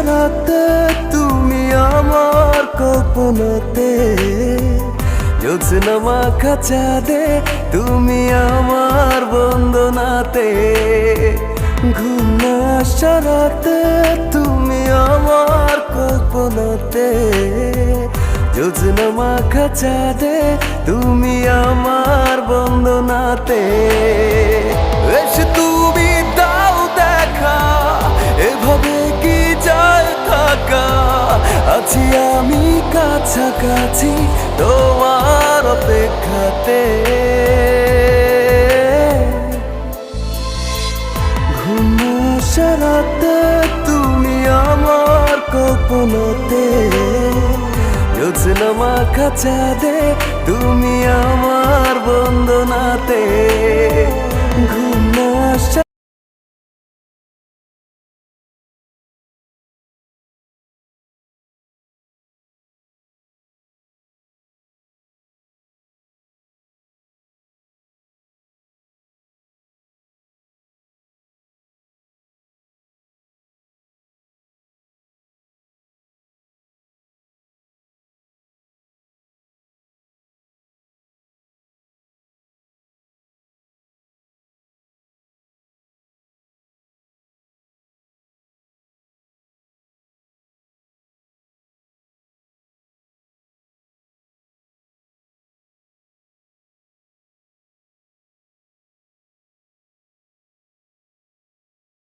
রাতে তুমি আমার কল্পনাতে, জ্যোৎস্না মাখা চাঁদে তুমি আমার বন্দনাতে। ঘুম না আসা রাতে তুমি আমার কল্পনাতে, জ্যোৎস্না মাখা চাঁদে তুমি আমার বন্দনাতে। এসে তুমি দাও দেখা, এভাবে কি যায় থাকা, আছি আমি কাছাকাছি তোমার অপেক্ষাতে। ঘুম না আসা রাতে তুমি আমার কল্পনাতে, জ্যোৎস্না মাখা চাঁদে তুমি আমার বন্দনাতে।